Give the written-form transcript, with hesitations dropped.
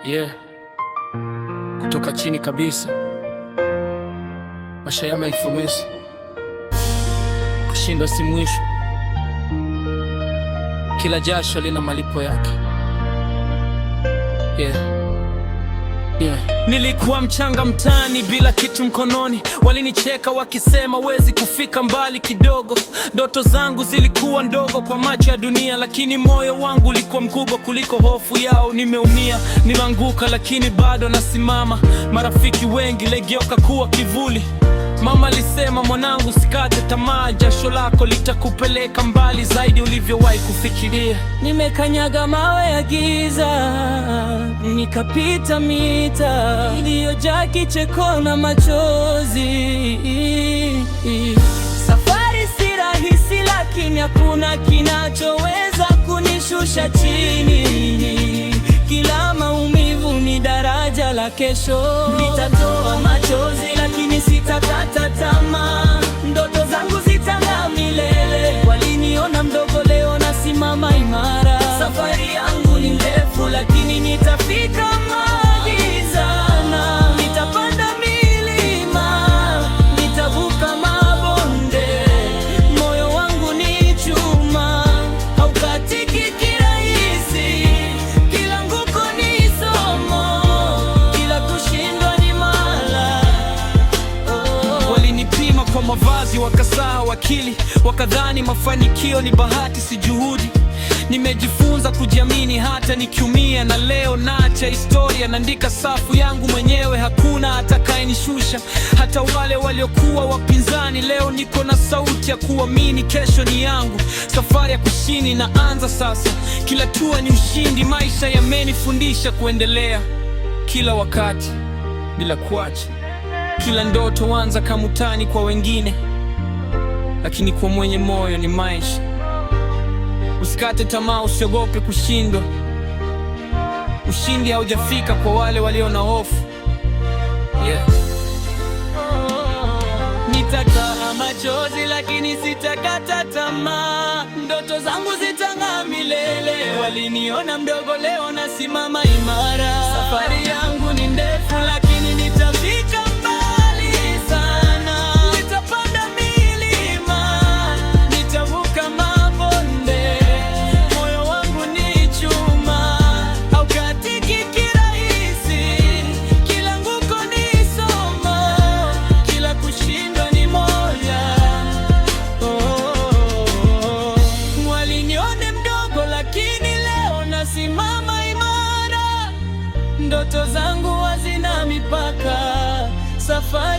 Yeah, kutoka chini kabisa, maisha yameifumisi, kushindwa si mwisho, kila jasho lina malipo yake. Yeah. Nilikuwa mchanga mtaani bila kitu mkononi, walinicheka wakisema wezi kufika mbali kidogo. Ndoto zangu zilikuwa ndogo kwa macho ya dunia, lakini moyo wangu ulikuwa mkubwa kuliko hofu yao. Nimeumia, nimeanguka, lakini bado nasimama. Marafiki wengi legeuka kuwa kivuli. Mama alisema, mwanangu, usikate tamaa, jasho lako litakupeleka mbali zaidi ulivyowahi kufikiria. Nimekanyaga mawe ya giza, nikapita mita iliyojaa kicheko na machozi. Safari si rahisi, lakini hakuna kinachoweza kunishusha chini. Kila maumivu ni daraja la kesho. Nitatoa machozi, lakini sitakata tamaa. Ndoto zangu zitang'aa milele. Waliniona mdogo, leo nasimama imara. Safari yangu ni ndefu, lakini nitafika mbali sana. Nitapanda milima, nitavuka mabonde. Moyo wangu ni chuma, haukatiki kirahisi. Kila anguko ni somo, kila kushindwa ni mala. Walinipima kwa mavazi, wakasahau akili, wakadhani mafanikio ni bahati si juhudi. Nimejifunza kujiamini hata nikiumia, na leo naacha historia, naandika safu yangu mwenyewe. Hakuna atakayenishusha, hata wale waliokuwa wapinzani. Leo niko na sauti ya kuamini, kesho ni yangu. Safari ya kushini naanza sasa, kila hatua ni ushindi. Maisha yamenifundisha kuendelea kila wakati bila kuacha. Kila ndoto huanza kama utani kwa wengine, lakini kwa mwenye moyo ni maisha. Usikate tamaa, usiogope kushindwa. Ushindi haujafika kwa wale walio na hofu. Nitakaa machozi, lakini sitakata tamaa. Ndoto zangu zitang'aa milele. Waliniona mdogo, leo nasimama imara. Safari yangu ni ndefu, lakini nitafika mbali sana. Nitapanda milima, nitavuka mabonde. Moyo wangu ni chuma, haukatiki kirahisi. Kila anguko ni somo, kila kushindwa ni moja. Walinione mdogo, lakini leo nasimama imara. Ndoto zangu hazina mipaka. Safari